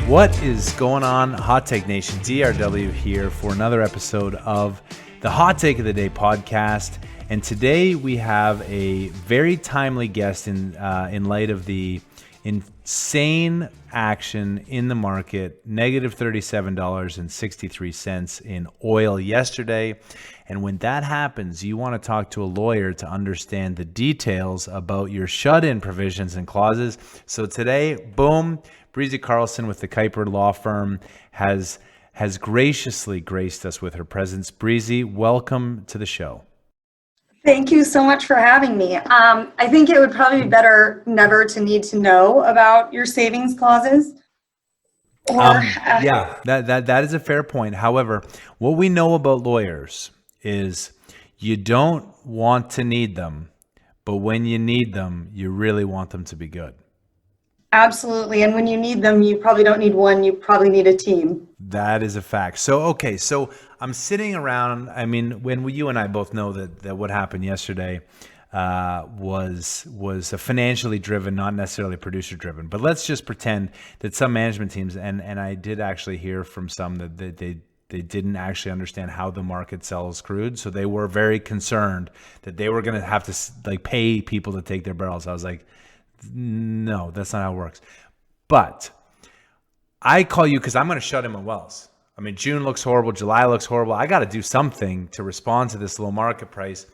What is going on, Hot Take Nation? DRW here for another episode of the Hot Take of the Day podcast. And today we have a very timely guest in light of the insane action in the market, negative $37.63 in oil yesterday. And when that happens, you want to talk to a lawyer to understand the details about your shut-in provisions and clauses. So today, boom, Breezy Carlson with the Kuiper Law Firm has graciously graced us with her presence. Breezy, welcome to the show. Thank you so much for having me. I think it would probably be better never to need to know about your savings clauses. Yeah, that is a fair point. However, what we know about lawyers is you don't want to need them, but when you need them, you really want them to be good. Absolutely. And when you need them, you probably don't need one, you probably need a team. That is a fact. So I'm sitting around. I mean, when you and I both know that what happened yesterday was a financially driven, not necessarily producer driven. But let's just pretend that some management teams, and I did actually hear from some that they didn't actually understand how the market sells crude. So they were very concerned that they were going to have to pay people to take their barrels. I was like, no, that's not how it works. But I call you because I'm going to shut in my wells. I mean, June looks horrible. July looks horrible. I got to do something to respond to this low market price.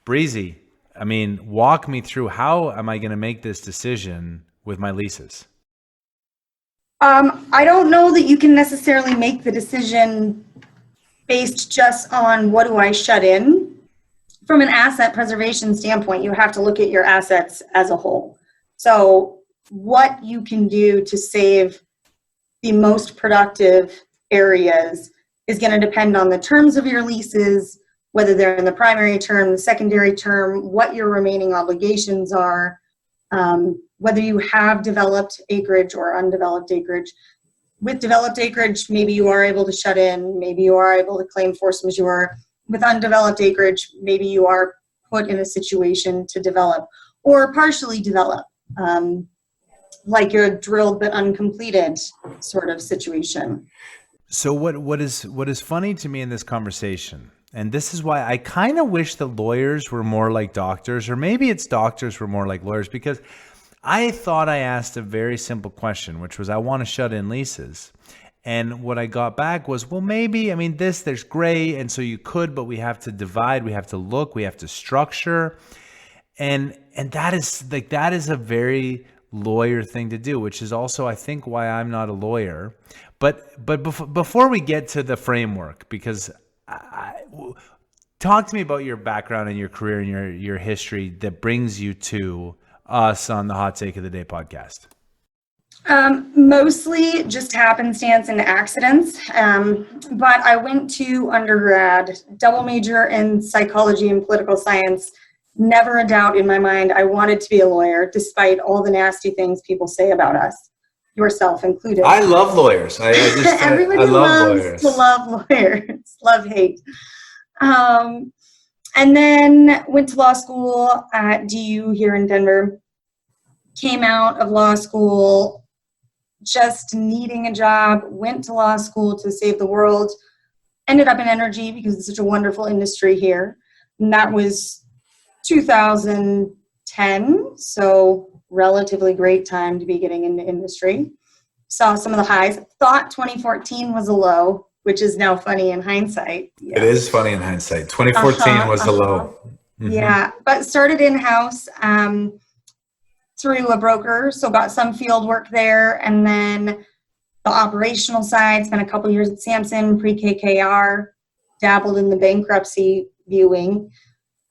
Breezy, I mean, walk me through how am I going to make this decision with my leases? I don't know that you can necessarily make the decision based just on what do I shut in. From an asset preservation standpoint, you have to look at your assets as a whole. So what you can do to save the most productive areas is going to depend on the terms of your leases, whether they're in the primary term, the secondary term, what your remaining obligations are, whether you have developed acreage or undeveloped acreage. With developed acreage, maybe you are able to shut in, maybe you are able to claim force majeure. With undeveloped acreage, maybe you are put in a situation to develop or partially develop, like you're drilled but uncompleted sort of situation. So what is funny to me in this conversation, and this is why I kind of wish the lawyers were more like doctors, or maybe it's doctors were more like lawyers, because I thought I asked a very simple question, which was I want to shut in leases. And what I got back was, well, maybe, I mean, there's gray, and so you could, but we have to divide, we have to look, we have to structure. And that is a very lawyer thing to do, which is also, I think, why I'm not a lawyer. But before we get to the framework, because talk to me about your background and your career and your history that brings you to us on the Hot Take of the Day podcast. Mostly just happenstance and accidents. But I went to undergrad, double major in psychology and political science. Never a doubt in my mind I wanted to be a lawyer, despite all the nasty things people say about us, yourself included. I love lawyers. Everybody loves to love lawyers, love hate. And then went to law school at DU here in Denver. Came out of law school just needing a job, went to law school to save the world, ended up in energy because it's such a wonderful industry here. And that was 2010, so relatively great time to be getting into industry. Saw some of the highs. Thought 2014 was a low, which is now funny in hindsight. Yeah. It is funny in hindsight. 2014 was a low. Mm-hmm. Yeah, but started in-house through a broker, so got some field work there, and then the operational side, spent a couple years at Samson, pre-KKR, dabbled in the bankruptcy viewing.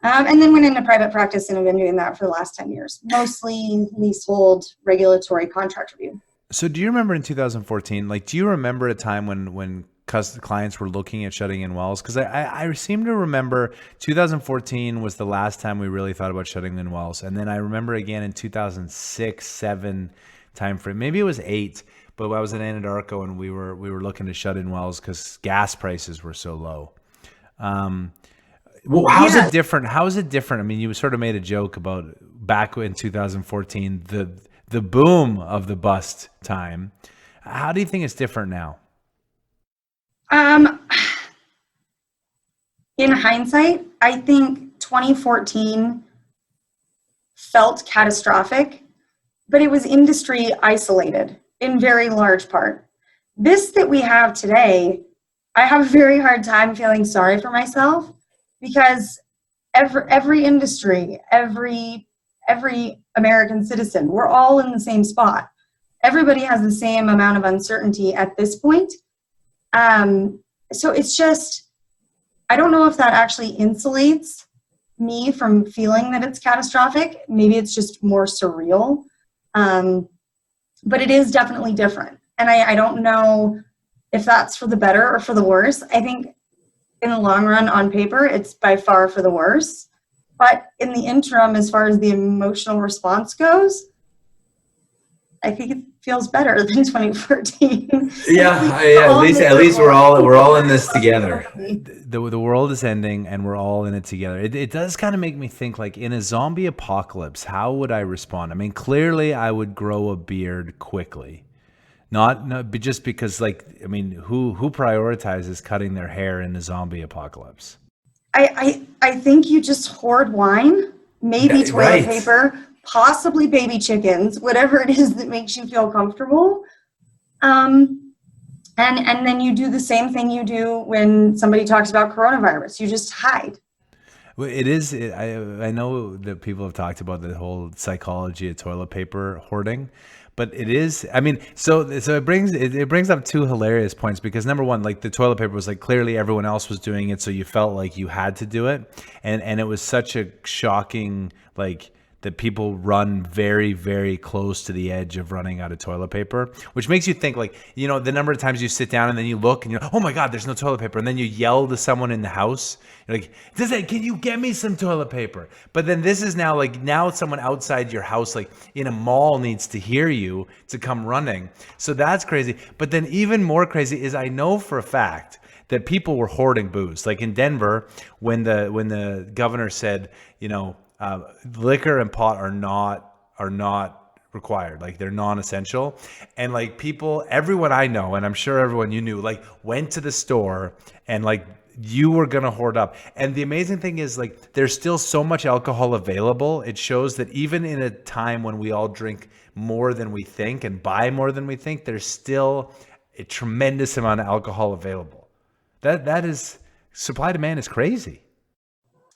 And then went into private practice and have been doing that for the last 10 years, mostly leasehold regulatory contract review. So do you remember in 2014, do you remember a time when clients were looking at shutting in wells? Because I seem to remember 2014 was the last time we really thought about shutting in wells. And then I remember again in 2006, 7 timeframe, maybe it was 8, but I was in Anadarko and we were looking to shut in wells because gas prices were so low. Well, how's it different? How is it different? I mean, you sort of made a joke about back in 2014, the boom of the bust time. How do you think it's different now? In hindsight, I think 2014 felt catastrophic, but it was industry isolated in very large part. This that we have today, I have a very hard time feeling sorry for myself because every industry, every American citizen, we're all in the same spot. Everybody has the same amount of uncertainty at this point. So it's just, I don't know if that actually insulates me from feeling that it's catastrophic. Maybe it's just more surreal. But it is definitely different. And I don't know if that's for the better or for the worse. I think in the long run, on paper, it's by far for the worse. But in the interim, as far as the emotional response goes, I think it feels better than 2014. At least we're all in this together. The world is ending and we're all in it together. It does kind of make me think, like, in a zombie apocalypse, how would I respond? I mean, clearly I would grow a beard quickly. Not just because, like, I mean, who prioritizes cutting their hair in a zombie apocalypse? I think you just hoard wine, maybe toilet paper, possibly baby chickens, whatever it is that makes you feel comfortable. And then you do the same thing you do when somebody talks about coronavirus. You just hide. Well, it is. I know that people have talked about the whole psychology of toilet paper hoarding, but it is. I mean, so it brings up two hilarious points, because number one, like, the toilet paper was like, clearly everyone else was doing it, so you felt like you had to do it, and it was such a shocking, like, that people run very, very close to the edge of running out of toilet paper, which makes you think, like, you know, the number of times you sit down and then you look and you're, oh my God, there's no toilet paper. And then you yell to someone in the house, you're like, can you get me some toilet paper? But then this is now, like, now someone outside your house, like in a mall, needs to hear you to come running. So that's crazy. But then even more crazy is, I know for a fact that people were hoarding booze. Like in Denver, when the governor said, you know, liquor and pot are not required, like they're non-essential, and like people, everyone I know, and I'm sure everyone you knew, like, went to the store and, like, you were gonna hoard up. And the amazing thing is, like, there's still so much alcohol available. It shows that even in a time when we all drink more than we think and buy more than we think, there's still a tremendous amount of alcohol available. That is, supply demand is crazy.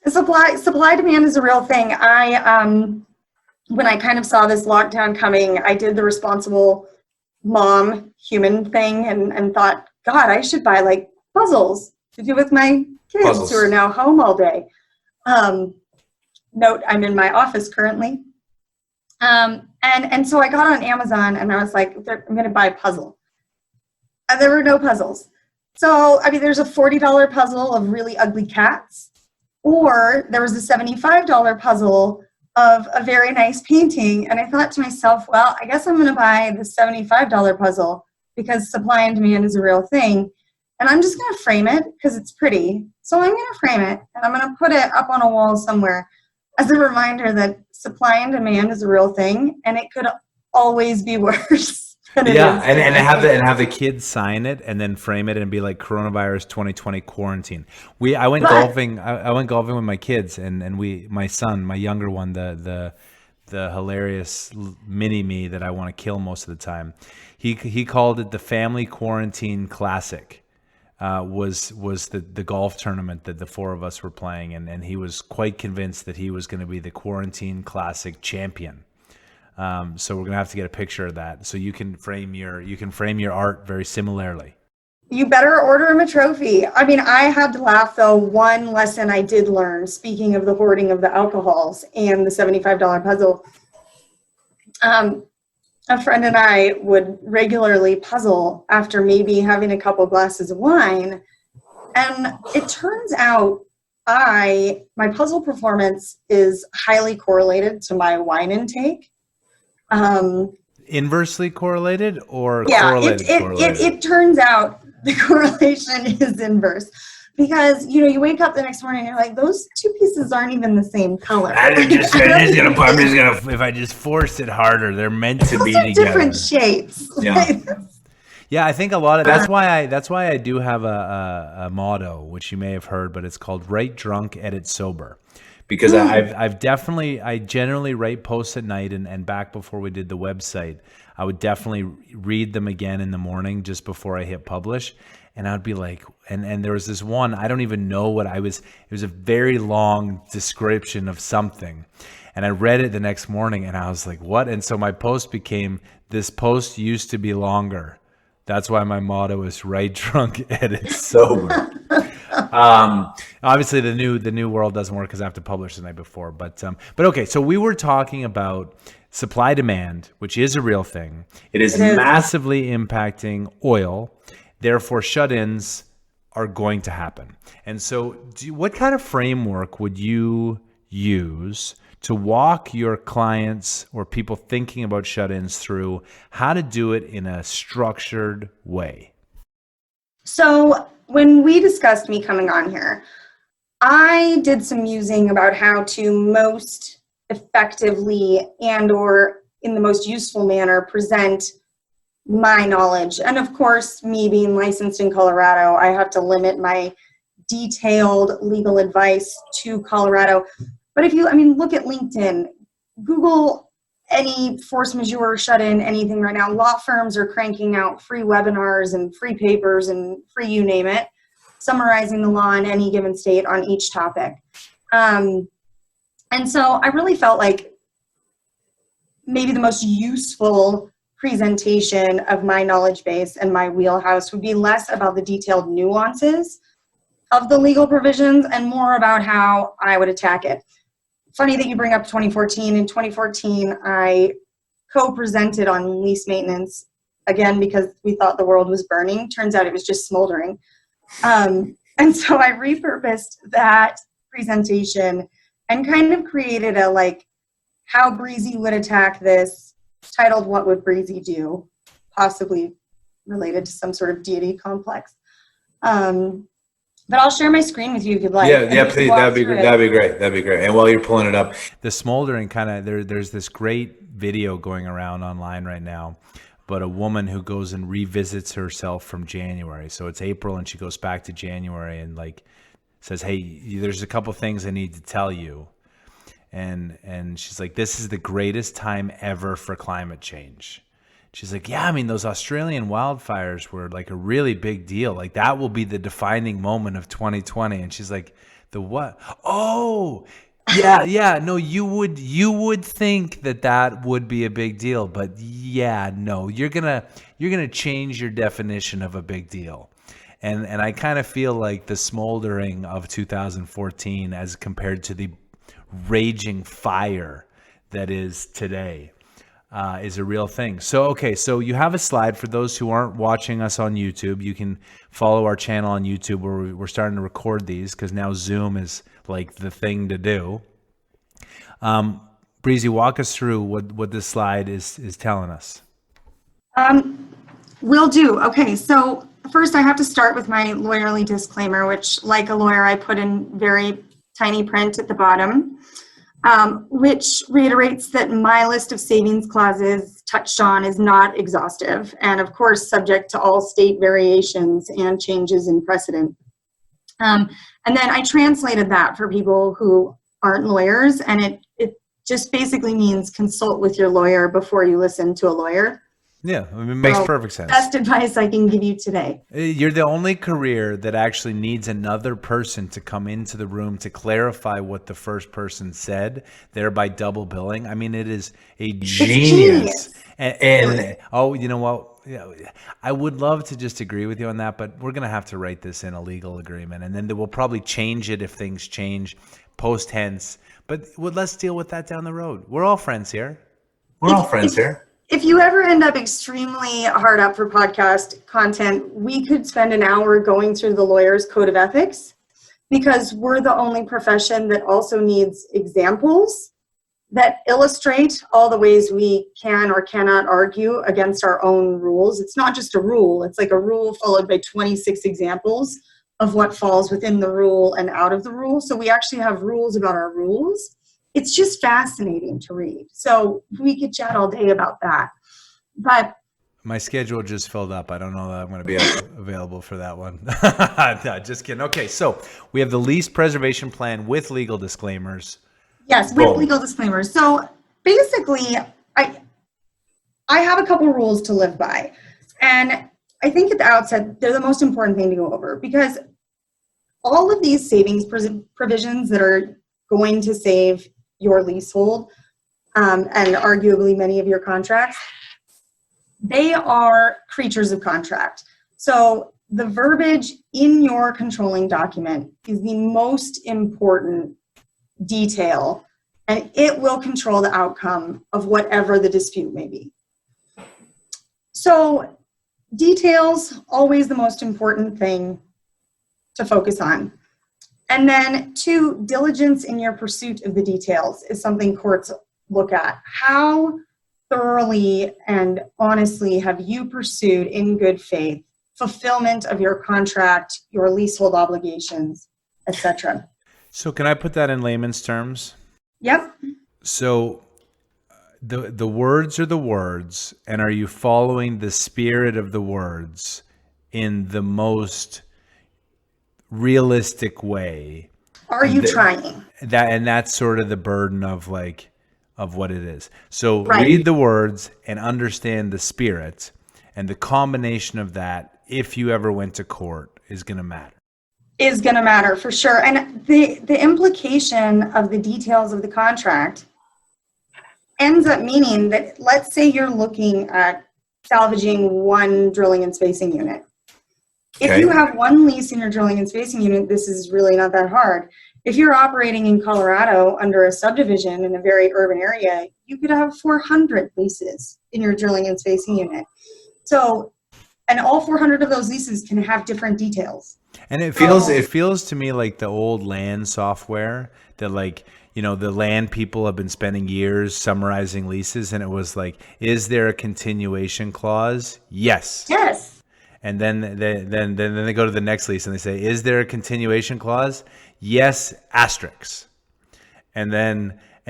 Supply demand is a real thing. When I kind of saw this lockdown coming, I did the responsible mom human thing and thought, God, I should buy, like, puzzles to do with my kids who are now home all day. Note, I'm in my office currently. And so I got on Amazon and I was like, I'm going to buy a puzzle. And there were no puzzles. So, I mean, there's a $40 puzzle of really ugly cats. Or there was a $75 puzzle of a very nice painting. And I thought to myself, well, I guess I'm going to buy the $75 puzzle because supply and demand is a real thing. And I'm just going to frame it because it's pretty. So I'm going to frame it and I'm going to put it up on a wall somewhere as a reminder that supply and demand is a real thing and it could always be worse. And have the kids sign it and then frame it and be like, coronavirus 2020 quarantine. I went golfing with my kids and my son, my younger one, the hilarious mini me that I want to kill most of the time. He called it the Family Quarantine Classic. Was the golf tournament that the four of us were playing, and he was quite convinced that he was going to be the Quarantine Classic champion. So we're gonna have to get a picture of that, so you can frame your art very similarly. You better order him a trophy. I mean, I had to laugh though. One lesson I did learn, speaking of the hoarding of the alcohols and the $75 puzzle, a friend and I would regularly puzzle after maybe having a couple glasses of wine, and it turns out my puzzle performance is highly correlated to my wine intake. Inversely correlated or correlated? It turns out the correlation is inverse because, you know, you wake up the next morning and you're like, those two pieces aren't even the same color. If I just force it harder, they're meant to be together. Different shapes. Yeah. Yeah, I think a lot of that's why I do have a motto, which you may have heard, but it's called "Write drunk, edit sober," because I generally write posts at night, and back before we did the website, I would definitely read them again in the morning just before I hit publish, and I'd be like, and there was this one, I don't even know what it was a very long description of something. And I read it the next morning and I was like, what? And so my post became, this post used to be longer. That's why my motto is write drunk, edit sober. Obviously the new world doesn't work because I have to publish the night before. But okay, so we were talking about supply demand, which is a real thing. It is massively impacting oil. Therefore, shut-ins are going to happen. And so what kind of framework would you use to walk your clients or people thinking about shut-ins through how to do it in a structured way? So when we discussed me coming on here, I did some musing about how to most effectively and or in the most useful manner present my knowledge. And of course, me being licensed in Colorado, I have to limit my detailed legal advice to Colorado. But if you, look at LinkedIn, Google any force majeure, shut-in, anything right now. Law firms are cranking out free webinars and free papers and free you name it, summarizing the law in any given state on each topic. And so I really felt like maybe the most useful presentation of my knowledge base and my wheelhouse would be less about the detailed nuances of the legal provisions and more about how I would attack it. Funny that you bring up 2014. In 2014, I co-presented on lease maintenance, again, because we thought the world was burning. Turns out it was just smoldering. And so I repurposed that presentation and kind of created a how Breezy would attack this, titled "What Would Breezy Do?" Possibly related to some sort of deity complex. But I'll share my screen with you if you'd like. Yeah, please. That'd be great. And while you're pulling it up, the smoldering there's this great video going around online right now about a woman who goes and revisits herself from January. So it's April and she goes back to January and says, "Hey, there's a couple things I need to tell you." And she's like, "This is the greatest time ever for climate change." She's like, "Yeah, those Australian wildfires were a really big deal. That will be the defining moment of 2020. And she's like, "The what? Oh, yeah. No, you would think that would be a big deal, but yeah, no, you're gonna change your definition of a big deal." And I kind of feel like the smoldering of 2014 as compared to the raging fire that is today is a real thing. So, okay, so you have a slide for those who aren't watching us on YouTube. You can follow our channel on YouTube where we're starting to record these because now Zoom is the thing to do. Breezy, walk us through what this slide is telling us. Will do. Okay, so first I have to start with my lawyerly disclaimer, which, like a lawyer, I put in very tiny print at the bottom, which reiterates that my list of savings clauses touched on is not exhaustive and, of course, subject to all state variations and changes in precedent. And then I translated that for people who aren't lawyers, and it just basically means consult with your lawyer before you listen to a lawyer. Yeah, it makes perfect sense. Best advice I can give you today. You're the only career that actually needs another person to come into the room to clarify what the first person said, thereby double billing. It is a genius. And oh, you know what? I would love to just agree with you on that, but we're going to have to write this in a legal agreement, and then we'll probably change it if things change post tense. But let's deal with that down the road. We're all friends here. If you ever end up extremely hard up for podcast content, we could spend an hour going through the lawyer's code of ethics, because we're the only profession that also needs examples that illustrate all the ways we can or cannot argue against our own rules. It's not just a rule. It's like a rule followed by 26 examples of what falls within the rule and out of the rule. So we actually have rules about our rules. It's just fascinating to read. So we could chat all day about that. But My schedule just filled up. I don't know that I'm going to be available for that one. No, just kidding. Okay, so we have the lease preservation plan with legal disclaimers. Yes, with legal disclaimers. So basically, I have a couple rules to live by. And I think at the outset, they're the most important thing to go over, because all of these savings provisions that are going to save your leasehold, and arguably many of your contracts, they are creatures of contract. So the verbiage in your controlling document is the most important detail, and it will control the outcome of whatever the dispute may be. So details, always the most important thing to focus on. And then 2, diligence in your pursuit of the details is something courts look at. How thoroughly and honestly have you pursued in good faith fulfillment of your contract, your leasehold obligations, etc.? So can I put that in layman's terms? Yep. So the words are the words, and are you following the spirit of the words in the most realistic way? Are you trying? That's sort of the burden of what it is. So Right. Read the words and understand the spirit, and the combination of that, if you ever went to court, is going to matter. Is going to matter for sure. And the implication of the details of the contract ends up meaning that, let's say you're looking at salvaging one drilling and spacing unit. If you have one lease in your drilling and spacing unit, this is really not that hard. If you're operating in Colorado under a subdivision in a very urban area, you could have 400 leases in your drilling and spacing unit. So, and all 400 of those leases can have different details. And it feels to me like the old land software that, like, you know, the land people have been spending years summarizing leases, and it was like, is there a continuation clause? Yes. Yes. And then they go to the next lease and they say, is there a continuation clause? Yes, asterisk. And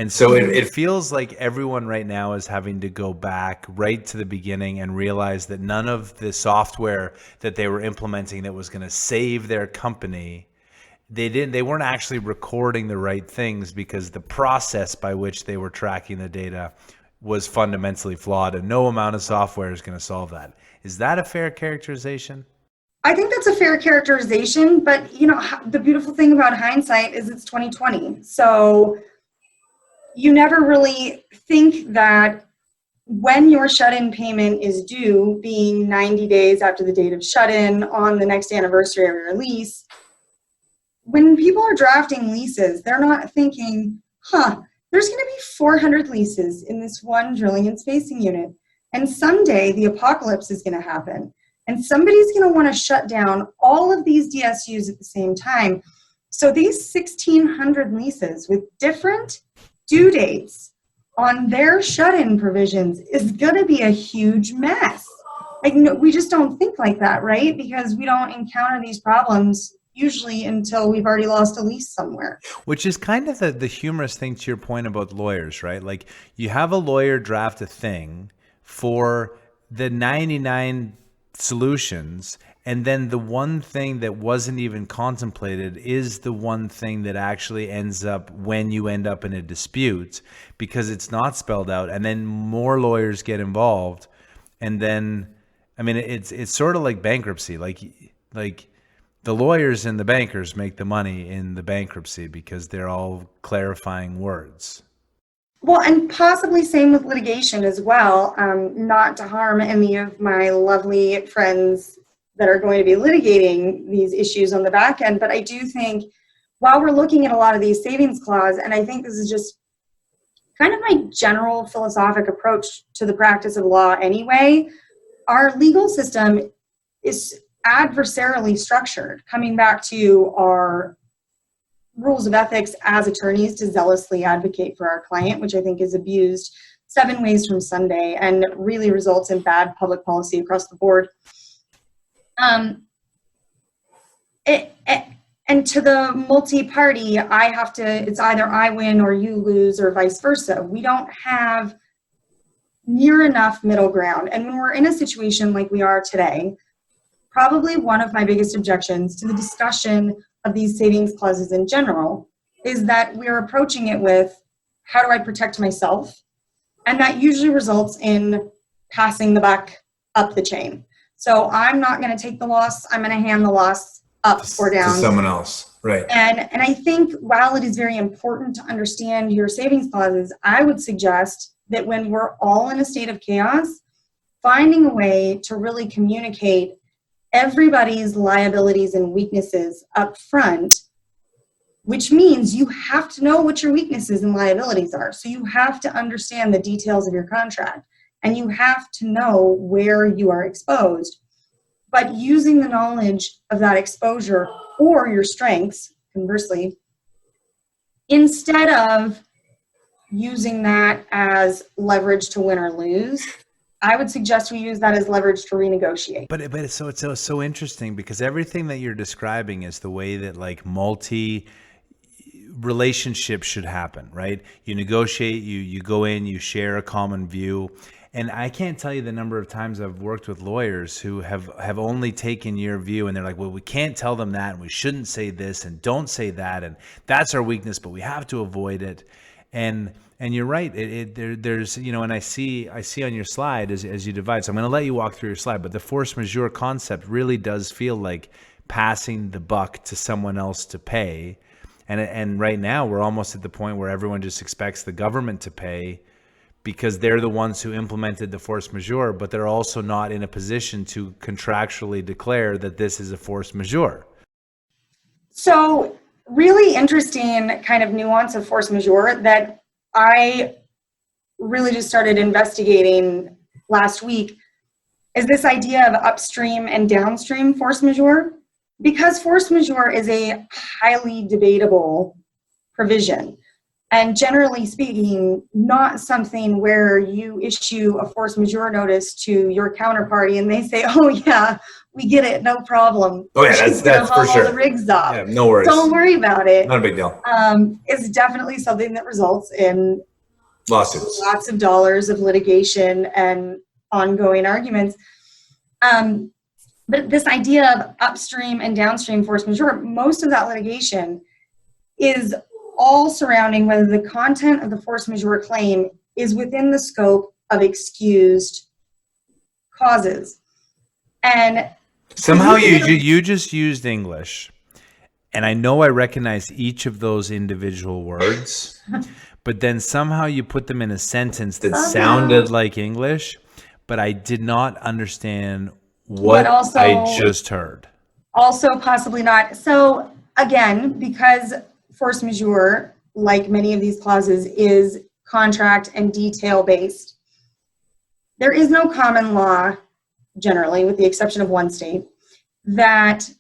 so it feels like everyone right now is having to go back right to the beginning and realize that none of the software that they were implementing that was going to save their company, they weren't actually recording the right things, because the process by which they were tracking the data was fundamentally flawed, and no amount of software is going to solve that. Is that a fair characterization? I think that's a fair characterization, but you know, the beautiful thing about hindsight is it's 2020. So you never really think that when your shut-in payment is due, being 90 days after the date of shut-in on the next anniversary of your lease, when people are drafting leases, they're not thinking, there's going to be 400 leases in this one drilling and spacing unit, and someday the apocalypse is going to happen, and somebody's going to want to shut down all of these DSUs at the same time. So these 1,600 leases with different due dates on their shut-in provisions is going to be a huge mess. Like, no, we just don't think like that, right? Because we don't encounter these problems usually until we've already lost a lease somewhere. Which is kind of the humorous thing to your point about lawyers, right? Like, you have a lawyer draft a thing for the 99 solutions, and then the one thing that wasn't even contemplated is the one thing that actually ends up when you end up in a dispute, because it's not spelled out, and then more lawyers get involved. And then, I mean, it's sort of like bankruptcy. Like the lawyers and the bankers make the money in the bankruptcy because they're all clarifying words. Well, and possibly same with litigation as well. Not to harm any of my lovely friends that are going to be litigating these issues on the back end, but I do think while we're looking at a lot of these savings clause, and I think this is just kind of my general philosophic approach to the practice of law anyway, our legal system is adversarially structured, coming back to our rules of ethics as attorneys to zealously advocate for our client, which I think is abused 7 ways from Sunday and really results in bad public policy across the board. And to the multi-party, it's either I win or you lose or vice versa. We don't have near enough middle ground. And when we're in a situation like we are today, probably one of my biggest objections to the discussion of these savings clauses in general is that we're approaching it with, how do I protect myself? And that usually results in passing the buck up the chain. So I'm not going to take the loss. I'm going to hand the loss up or down to someone else. Right. And I think while it is very important to understand your savings clauses, I would suggest that when we're all in a state of chaos, finding a way to really communicate everybody's liabilities and weaknesses up front, which means you have to know what your weaknesses and liabilities are. So you have to understand the details of your contract, and you have to know where you are exposed. But using the knowledge of that exposure or your strengths, conversely, instead of using that as leverage to win or lose, I would suggest we use that as leverage to renegotiate. But it's so interesting, because everything that you're describing is the way that like multi relationships should happen, right? You negotiate, you go in, you share a common view. And I can't tell you the number of times I've worked with lawyers who have only taken your view, and they're like, well, we can't tell them that, and we shouldn't say this, and don't say that, and that's our weakness, but we have to avoid it. And you're right. There's, you know, and I see on your slide as you divide. So I'm going to let you walk through your slide, but the force majeure concept really does feel like passing the buck to someone else to pay. And right now we're almost at the point where everyone just expects the government to pay, because they're the ones who implemented the force majeure, but they're also not in a position to contractually declare that this is a force majeure. So really interesting kind of nuance of force majeure that I really just started investigating last week is this idea of upstream and downstream force majeure. Because force majeure is a highly debatable provision, and generally speaking, not something where you issue a force majeure notice to your counterparty and they say, oh yeah, we get it, no problem. Oh yeah, that's for sure. The rigs off. Yeah, no worries. Don't worry about it. Not a big deal. It's definitely something that results in lawsuits, lots of dollars of litigation and ongoing arguments. But this idea of upstream and downstream force majeure, most of that litigation is all surrounding whether the content of the force majeure claim is within the scope of excused causes. And somehow you just used English, and I know I recognize each of those individual words, but then somehow you put them in a sentence that sounded like English, but I did not understand what I just heard. Also possibly not. So again, because force majeure, like many of these clauses, is contract and detail based, there is no common law, generally, with the exception of one state, that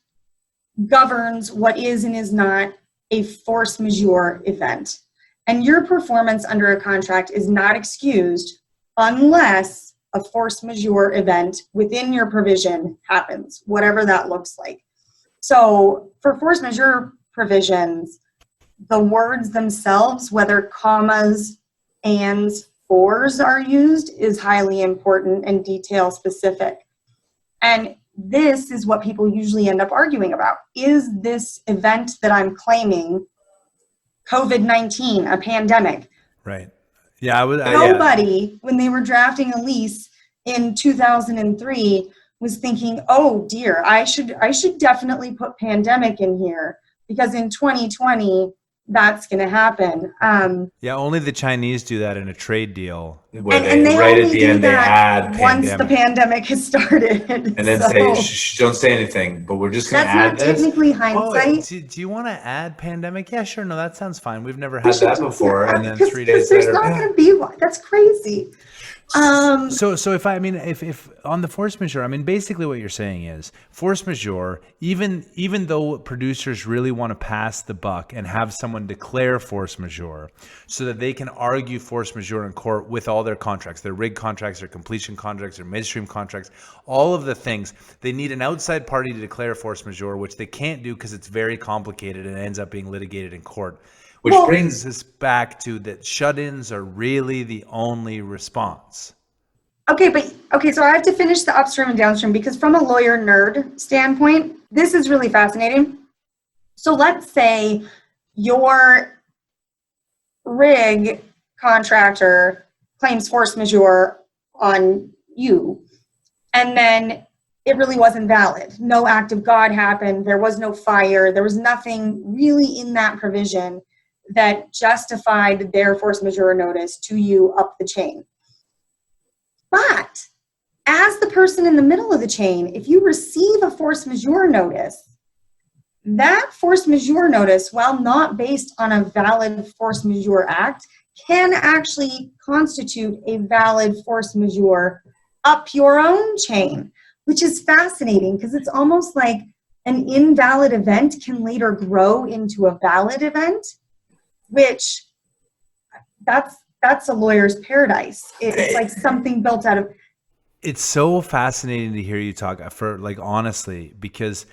governs what is and is not a force majeure event. And your performance under a contract is not excused unless a force majeure event within your provision happens, whatever that looks like. So for force majeure provisions, the words themselves, whether commas, ands, ors are used, is highly important and detail specific. And this is what people usually end up arguing about. Is this event that I'm claiming COVID-19, a pandemic? Right. Yeah, Nobody, when they were drafting a lease in 2003, was thinking, oh dear, I should definitely put pandemic in here, because in 2020 that's going to happen. Yeah, only the Chinese do that in a trade deal, where they right at the end they add once the pandemic has started, and then say don't say anything, but we're just going to add this. That's not technically hindsight. Do you want to add pandemic? Yeah, sure. No, that sounds fine. We've never had that before. And then 3 days later, there's not going to be one. That's crazy. So if on the force majeure, basically what you're saying is force majeure, even though producers really want to pass the buck and have someone declare force majeure so that they can argue force majeure in court with all their contracts, their rig contracts, their completion contracts, their midstream contracts, all of the things, they need an outside party to declare force majeure, which they can't do because it's very complicated and ends up being litigated in court. Which brings us back to that shut-ins are really the only response. Okay, so I have to finish the upstream and downstream because from a lawyer nerd standpoint, this is really fascinating. So let's say your rig contractor claims force majeure on you, and then it really wasn't valid. No act of God happened. There was no fire. There was nothing really in that provision that justified their force majeure notice to you up the chain. But as the person in the middle of the chain, if you receive a force majeure notice, that force majeure notice, while not based on a valid force majeure act, can actually constitute a valid force majeure up your own chain, which is fascinating because it's almost like an invalid event can later grow into a valid event, which that's a lawyer's paradise. It's like something built out of. It's so fascinating to hear you talk, for like, honestly, because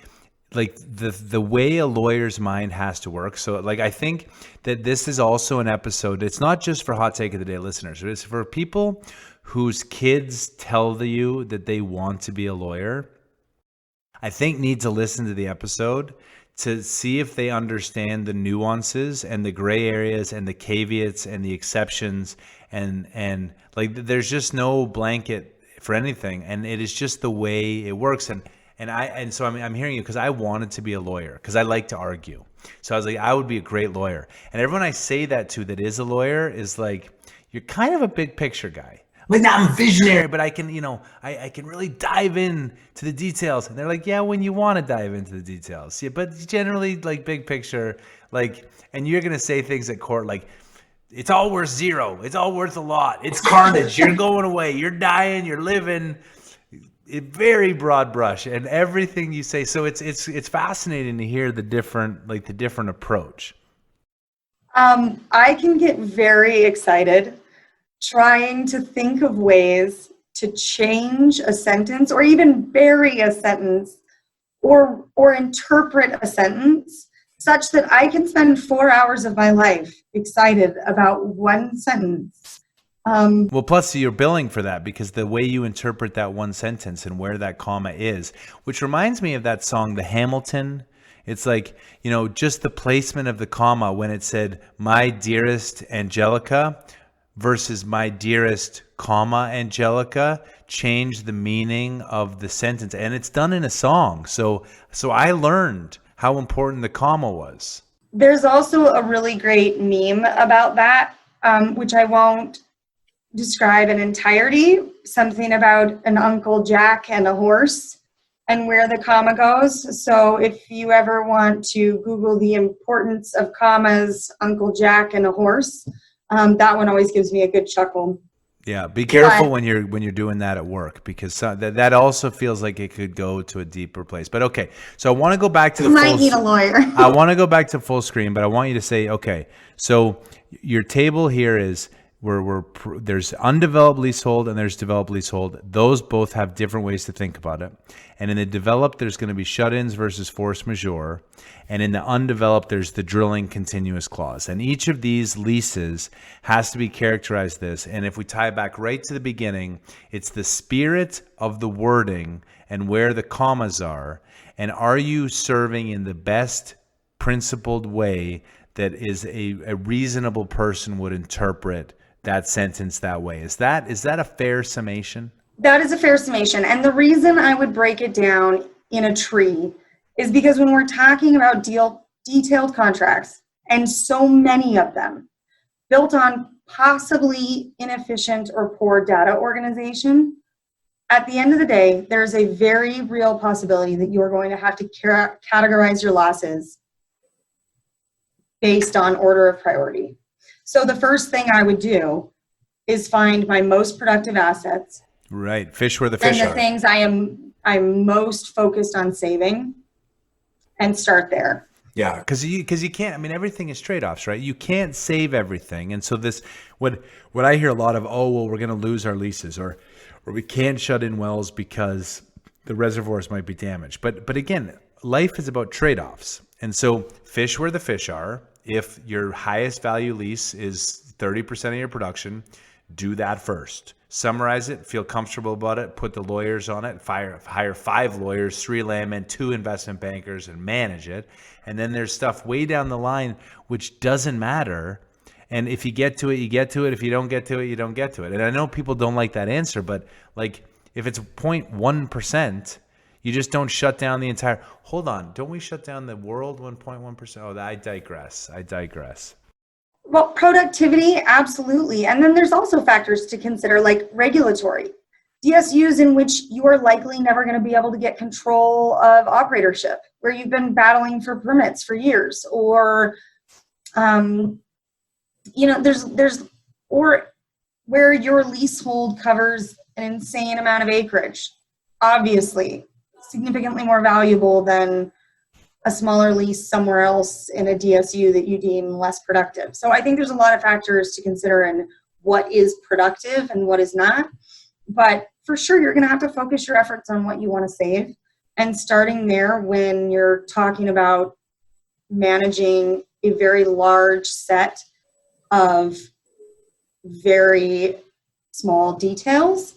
like the way a lawyer's mind has to work. So like, I think that this is also an episode. It's not just for Hot Take of the Day listeners. It's for people whose kids tell you that they want to be a lawyer. I think need to listen to the episode to see if they understand the nuances and the gray areas and the caveats and the exceptions, and like there's just no blanket for anything, and it is just the way it works. And so I'm hearing you because I wanted to be a lawyer because I like to argue. So I was like, I would be a great lawyer. And everyone I say that to that is a lawyer is like, you're kind of a big picture guy. Like, now I'm visionary, but I can, I can really dive in to the details. And they're like, yeah, when you want to dive into the details. Yeah, but generally, like, big picture, like, and you're going to say things at court like, it's all worth zero. It's all worth a lot. It's carnage. You're going away. You're dying. You're living. Very broad brush, and everything you say. So it's fascinating to hear the different approach. I can get very excited trying to think of ways to change a sentence or even bury a sentence or interpret a sentence such that I can spend 4 hours of my life excited about one sentence. Well, plus you're billing for that because the way you interpret that one sentence and where that comma is, which reminds me of that song, The Hamilton. It's like, just the placement of the comma when it said, my dearest Angelica versus my dearest comma Angelica changed the meaning of the sentence. And it's done in a song. So I learned how important the comma was. There's also a really great meme about that, which I won't describe in entirety, something about an Uncle Jack and a horse and where the comma goes. So if you ever want to Google the importance of commas, Uncle Jack and a horse, that one always gives me a good chuckle. Yeah, be careful when you're doing that at work because that also feels like it could go to a deeper place. But okay, so I want to go back to the might need a lawyer. I want to go back to full screen, but I want you to say, okay, so your table here is there's undeveloped leasehold and there's developed leasehold. Those both have different ways to think about it. And in the developed, there's going to be shut-ins versus force majeure. And in the undeveloped, there's the drilling continuous clause. And each of these leases has to be characterized this. And if we tie back right to the beginning, it's the spirit of the wording and where the commas are. And are you serving in the best principled way that is a reasonable person would interpret that sentence that way? Is that a fair summation? That is a fair summation. And the reason I would break it down in a tree is because when we're talking about detailed contracts, and so many of them built on possibly inefficient or poor data organization, at the end of the day, there's a very real possibility that you are going to have to categorize your losses based on order of priority. So the first thing I would do is find my most productive assets. Right. Fish where the fish are. And the things I'm most focused on saving and start there. Yeah, because you can't. I mean, everything is trade-offs, right? You can't save everything, and so this what I hear a lot of. Oh, well, we're going to lose our leases, or we can't shut in wells because the reservoirs might be damaged. But again, life is about trade-offs, and so fish where the fish are. If your highest value lease is 30% of your production, do that first. summarize it, feel comfortable about it, put the lawyers on it, hire 5 lawyers, 3 laymen, 2 investment bankers, and manage it. And then there's stuff way down the line which doesn't matter. And if you get to it, you get to it. If you don't get to it, you don't get to it. And I know people don't like that answer, but like if it's 0.1%, you just don't shut down the entire. Hold on, don't we shut down the world 1.1%? Oh, I digress. Well, productivity, absolutely. And then there's also factors to consider like regulatory. DSUs in which you are likely never going to be able to get control of operatorship, where you've been battling for permits for years, or, there's or where your leasehold covers an insane amount of acreage, obviously significantly more valuable than a smaller lease somewhere else in a DSU that you deem less productive. So I think there's a lot of factors to consider in what is productive and what is not. But for sure, you're going to have to focus your efforts on what you want to save. And starting there when you're talking about managing a very large set of very small details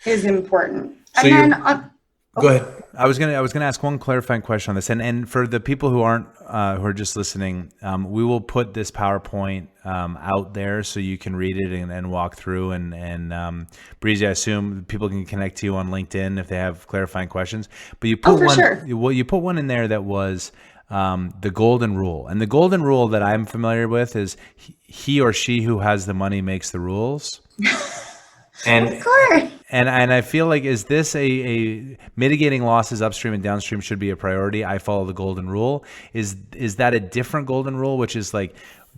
is important. So and then go ahead. I was gonna ask one clarifying question on this, and for the people who aren't who are just listening, we will put this PowerPoint out there so you can read it and walk through. And Breezy, I assume people can connect to you on LinkedIn if they have clarifying questions. But you put you put one in there that was the golden rule, and the golden rule that I'm familiar with is he or she who has the money makes the rules. And of course. And I feel like, is this a mitigating losses upstream and downstream should be a priority? I follow the golden rule. Is that a different golden rule, which is like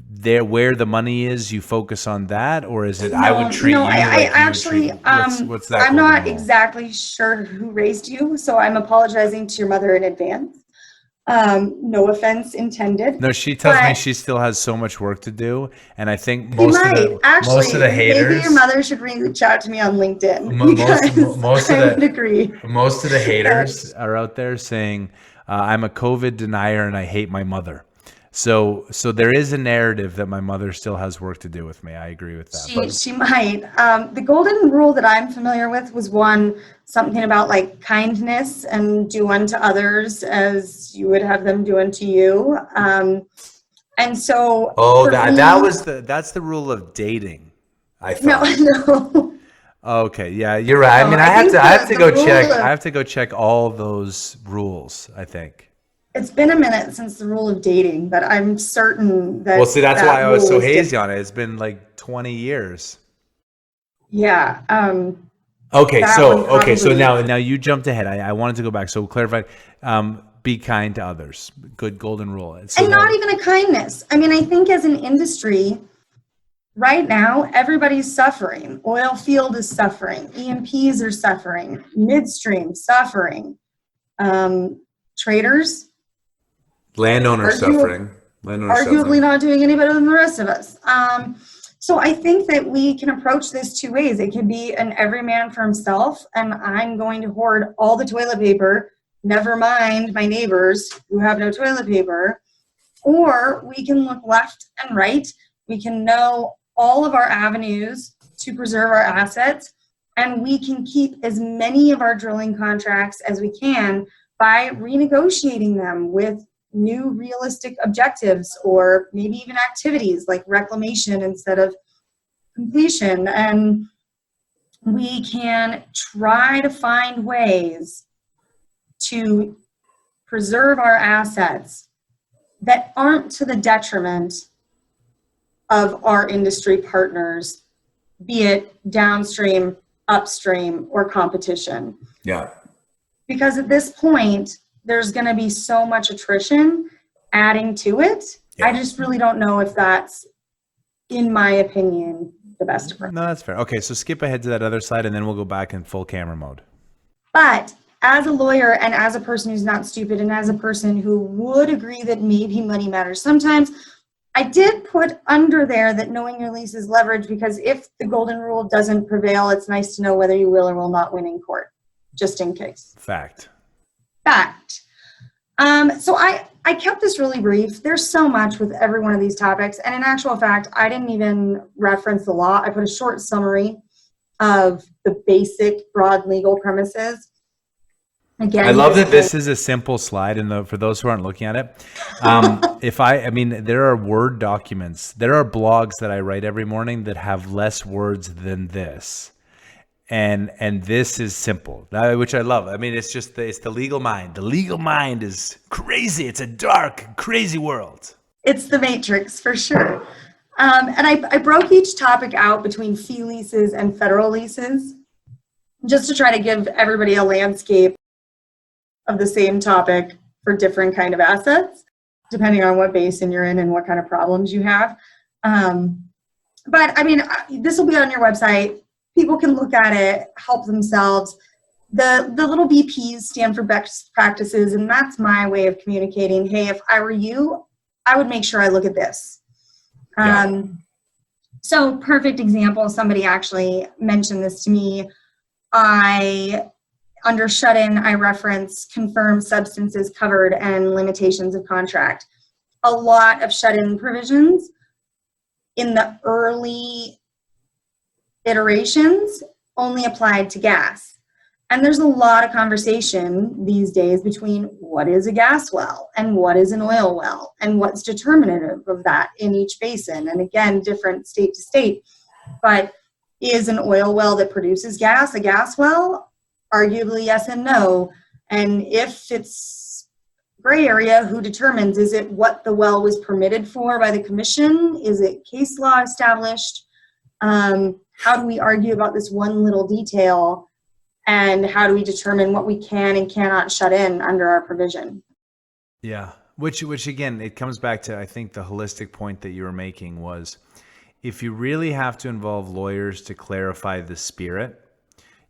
there where the money is, you focus on that, or is it I would treat you like I you actually would treat, what's that? I'm not rule? exactly sure who raised you, so I'm apologizing to your mother in advance. No offense intended. No, she tells me she still has so much work to do, and I think most of the haters. Maybe your mother should reach out to me on LinkedIn. I would agree. Most of the haters are out there saying I'm a COVID denier and I hate my mother. So there is a narrative that my mother still has work to do with me. I agree with that. She might. The golden rule that I'm familiar with was something about like kindness and do unto others as you would have them do unto you. And so. Oh, that's the rule of dating. I thought. No. Okay, yeah, you're right. I mean, I have to go check. I have to go check all those rules, I think. It's been a minute since the rule of dating, but I'm certain that. Well, see, that's why I was so hazy on it. It's been like 20 years. Yeah. Okay, so now you jumped ahead. I wanted to go back. So clarify. Be kind to others. Good golden rule. And not even a kindness. I mean, I think as an industry, right now, everybody's suffering. Oil field is suffering. E&Ps are suffering. Midstream suffering. Traders. Landowners suffering. Arguably not doing any better than the rest of us. So I think that we can approach this 2 ways. It can be an every man for himself, and I'm going to hoard all the toilet paper, never mind my neighbors who have no toilet paper. Or we can look left and right. We can know all of our avenues to preserve our assets, and we can keep as many of our drilling contracts as we can by renegotiating them with new realistic objectives, or maybe even activities like reclamation instead of completion. And we can try to find ways to preserve our assets that aren't to the detriment of our industry partners, be it downstream, upstream, or competition. Yeah. Because at this point, there's going to be so much attrition adding to it. Yeah. I just really don't know if that's, in my opinion, the best approach. No, that's fair. Okay, so skip ahead to that other slide, and then we'll go back in full camera mode. But as a lawyer and as a person who's not stupid and as a person who would agree that maybe money matters sometimes, I did put under there that knowing your lease is leverage, because if the golden rule doesn't prevail, it's nice to know whether you will or will not win in court, just in case. Fact. So I kept this really brief. There's so much with every one of these topics. And in actual fact, I didn't even reference the law. I put a short summary. of the basic broad legal premises. Again, I love that this is a simple slide, and for those who aren't looking at it, there are Word documents, there are blogs that I write every morning that have less words than this, and this is simple, which I love. I mean, it's just it's the legal mind. The legal mind is crazy. It's a dark, crazy world. It's the matrix for sure. And I broke each topic out between fee leases and federal leases, just to try to give everybody a landscape of the same topic for different kind of assets, depending on what basin you're in and what kind of problems you have. But I mean, this will be on your website. People can look at it, help themselves. The little BPs stand for best practices, and that's my way of communicating. Hey, if I were you, I would make sure I look at this. Yeah. So perfect example, somebody actually mentioned this to me. Under shut-in, I reference confirmed substances covered and limitations of contract. A lot of shut-in provisions in the early iterations only applied to gas. And there's a lot of conversation these days between what is a gas well and what is an oil well and what's determinative of that in each basin. And again, different state to state. But is an oil well that produces gas a gas well? Arguably yes and no. And if it's gray area, who determines? Is it what the well was permitted for by the commission? Is it case law established? How do we argue about this one little detail? And how do we determine what we can and cannot shut in under our provision? Yeah, which again, it comes back to, I think, the holistic point that you were making was, if you really have to involve lawyers to clarify the spirit,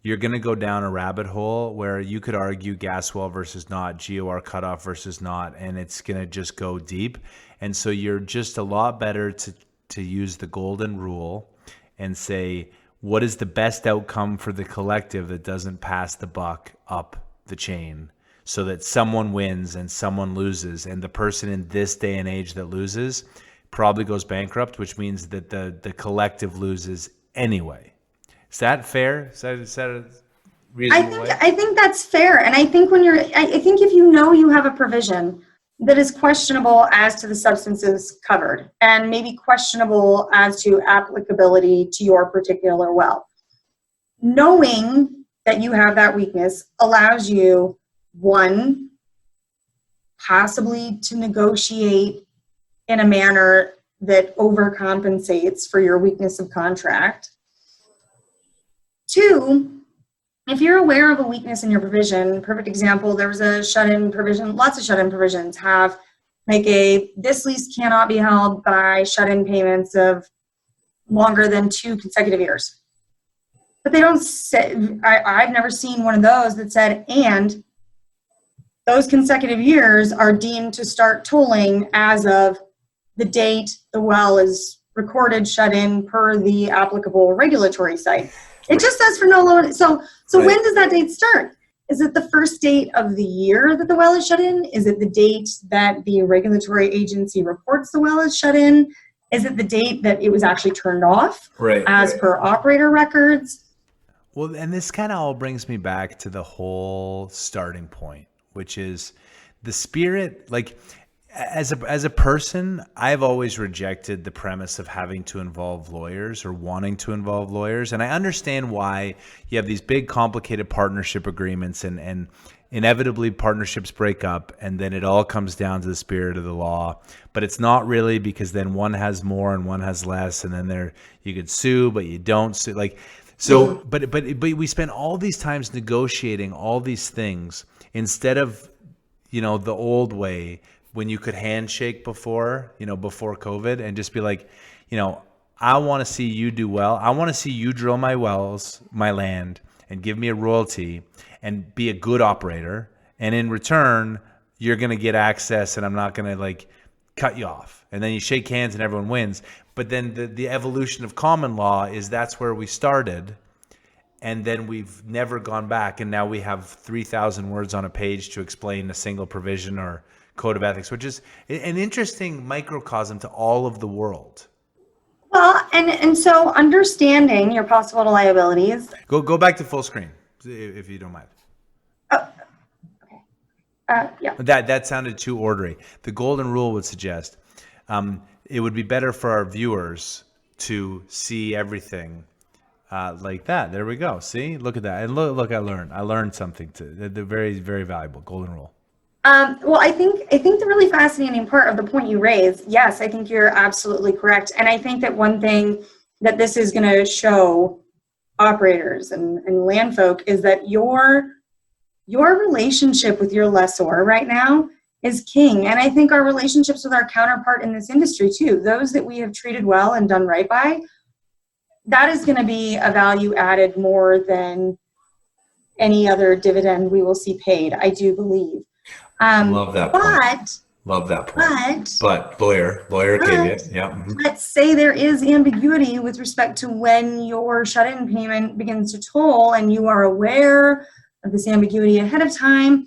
you're going to go down a rabbit hole where you could argue gas well versus not, GOR cutoff versus not, and it's going to just go deep. And so you're just a lot better to use the golden rule and say, what is the best outcome for the collective that doesn't pass the buck up the chain, so that someone wins and someone loses, and the person in this day and age that loses probably goes bankrupt, which means that the collective loses anyway. Is that fair? Is that a reasonable way? I think that's fair. And I think I think if you know you have a provision that is questionable as to the substances covered and maybe questionable as to applicability to your particular well, knowing that you have that weakness allows you, one, possibly to negotiate in a manner that overcompensates for your weakness of contract. Two, if you're aware of a weakness in your provision, perfect example, there was a shut-in provision, lots of shut-in provisions have like this lease cannot be held by shut-in payments of longer than 2 consecutive years. But they don't say, I've never seen one of those that said, and those consecutive years are deemed to start tolling as of the date the well is recorded shut in per the applicable regulatory site. It just says for no loan. So right. When does that date start? Is it the first date of the year that the well is shut in? Is it the date that the regulatory agency reports the well is shut in? Is it the date that it was actually turned off per operator records? Well, and this kind of all brings me back to the whole starting point, which is the spirit. Like, as a person, I've always rejected the premise of having to involve lawyers or wanting to involve lawyers. And I understand why you have these big, complicated partnership agreements and inevitably partnerships break up, and then it all comes down to the spirit of the law. But it's not really, because then one has more and one has less, and then you could sue, but you don't sue. Like, so, but we spend all these times negotiating all these things instead of, the old way, when you could handshake before COVID and just be like, I want to see you do well. I want to see you drill my wells, my land, and give me a royalty and be a good operator. And in return, you're going to get access, and I'm not going to cut you off. And then you shake hands and everyone wins. But then the evolution of common law is that's where we started. And then we've never gone back. And now we have 3,000 words on a page to explain a single provision or code of ethics, which is an interesting microcosm to all of the world. Well, Well, and so understanding your possible liabilities. Go back to full screen if you don't mind. Yeah. That sounded too orderly. The golden rule would suggest it would be better for our viewers to see everything like that. There we go. See, look at that. And look, I learned something too. They're very, very valuable. Golden rule. Well, I think the really fascinating part of the point you raised, yes, I think you're absolutely correct. And I think that one thing that this is going to show operators and land folk is that your relationship with your lessor right now is king. And I think our relationships with our counterpart in this industry too, those that we have treated well and done right by, that is going to be a value added more than any other dividend we will see paid, I do believe. Love that point. Love that point. But lawyer caveat. Yeah. Mm-hmm. Let's say there is ambiguity with respect to when your shut-in payment begins to toll, and you are aware of this ambiguity ahead of time.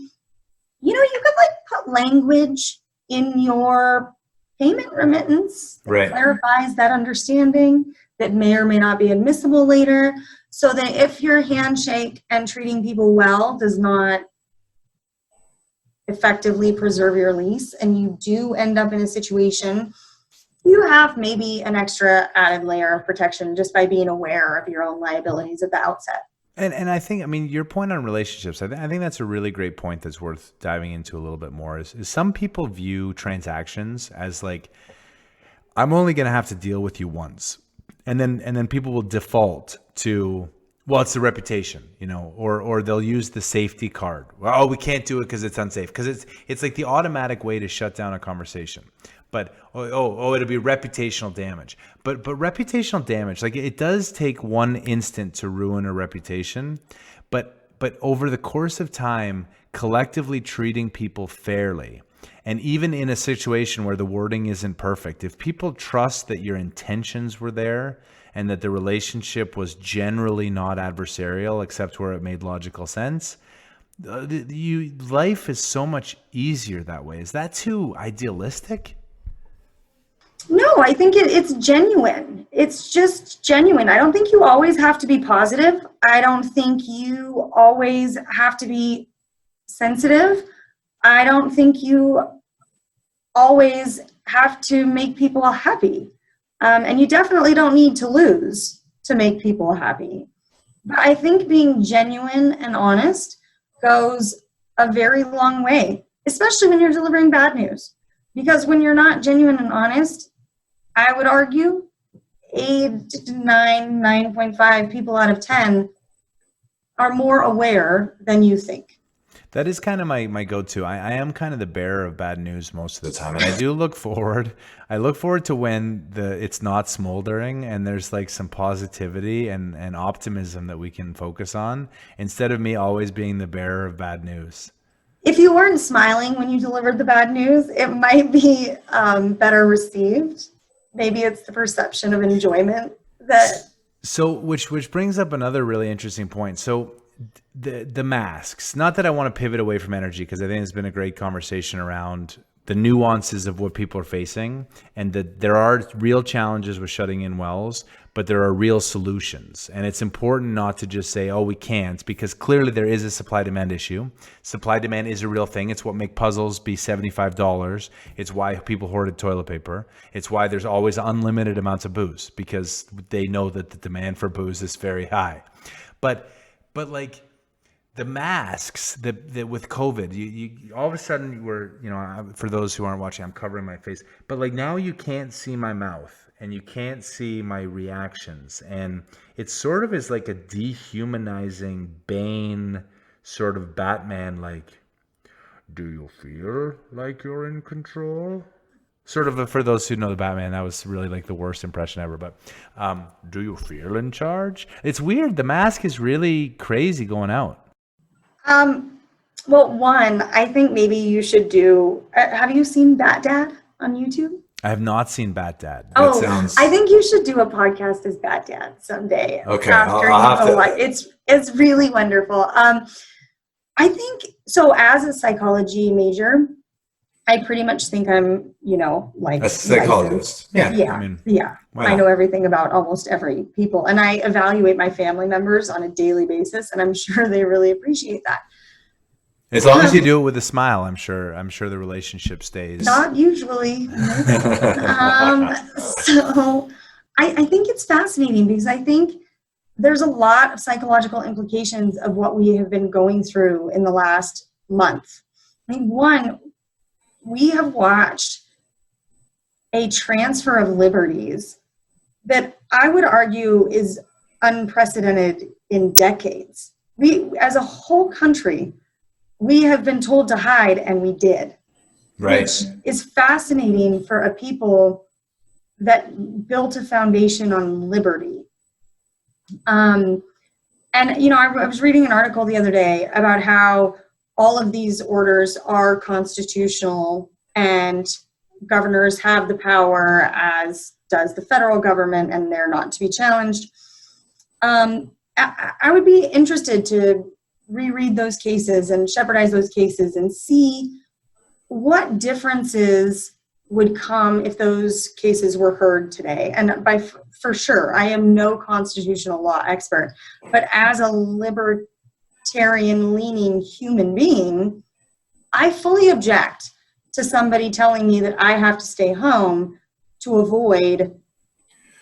You could put language in your payment remittance that clarifies that understanding that may or may not be admissible later, so that if your handshake and treating people well does not effectively preserve your lease and you do end up in a situation, you have maybe an extra added layer of protection just by being aware of your own liabilities at the outset. And I think, your point on relationships, I think that's a really great point that's worth diving into a little bit more is some people view transactions as like, I'm only going to have to deal with you once. And then people will default to, well, it's the reputation, or they'll use the safety card. Well, we can't do it because it's unsafe. Because it's like the automatic way to shut down a conversation. But it'll be reputational damage. But reputational damage, like it does take one instant to ruin a reputation. But over the course of time, collectively treating people fairly, and even in a situation where the wording isn't perfect, if people trust that your intentions were there and that the relationship was generally not adversarial except where it made logical sense, life is so much easier that way. Is that too idealistic? No, I think it's genuine. It's just genuine. I don't think you always have to be positive. I don't think you always have to be sensitive. I don't think you always have to make people happy. And you definitely don't need to lose to make people happy. But I think being genuine and honest goes a very long way, especially when you're delivering bad news. Because when you're not genuine and honest, I would argue 9.5 people out of 10 are more aware than you think. That is kind of my go-to. I am kind of the bearer of bad news most of the time. And I do look forward. I look forward to when it's not smoldering and there's like some positivity and optimism that we can focus on instead of me always being the bearer of bad news. If you weren't smiling when you delivered the bad news, it might be better received. Maybe it's the perception of enjoyment that. So, which brings up another really interesting point. So, the masks. Not that I want to pivot away from energy, because I think it's been a great conversation around the nuances of what people are facing, and that there are real challenges with shutting in wells, but there are real solutions. And it's important not to just say, oh, we can't, because clearly there is a supply-demand issue. Supply-demand is a real thing. It's what makes puzzles be $75. It's why people hoarded toilet paper. It's why there's always unlimited amounts of booze, because they know that the demand for booze is very high. But like the masks that with COVID, you all of a sudden were, for those who aren't watching, I'm covering my face, but like now you can't see my mouth and you can't see my reactions. And it sort of is like a dehumanizing Bane sort of Batman, like, do you feel like you're in control? Sort of, for those who know the Batman, that was really like the worst impression ever. But do you feel in charge? It's weird. The mask is really crazy going out. Well, one, I think maybe you should do. Have you seen Bat Dad on YouTube? I have not seen Bat Dad. I think you should do a podcast as Bat Dad someday. Okay, I'll have to. It's really wonderful. I think so. As a psychology major, I pretty much think I'm, like A psychologist. Yeah. Yeah. I know everything about almost every people, and I evaluate my family members on a daily basis, and I'm sure they really appreciate that. As long as you do it with a smile, I'm sure the relationship stays. Not usually. So I think it's fascinating because I think there's a lot of psychological implications of what we have been going through in the last month. I mean, one, we have watched a transfer of liberties that I would argue is unprecedented in decades. We, as a whole country, we have been told to hide, and we did. Right. Which is fascinating for a people that built a foundation on liberty. And, I was reading an article the other day about how all of these orders are constitutional and governors have the power, as does the federal government, and they're not to be challenged. I would be interested to reread those cases and shepherdize those cases and see what differences would come if those cases were heard today. And for sure, I am no constitutional law expert, but as a libertarian-leaning human being, I fully object to somebody telling me that I have to stay home to avoid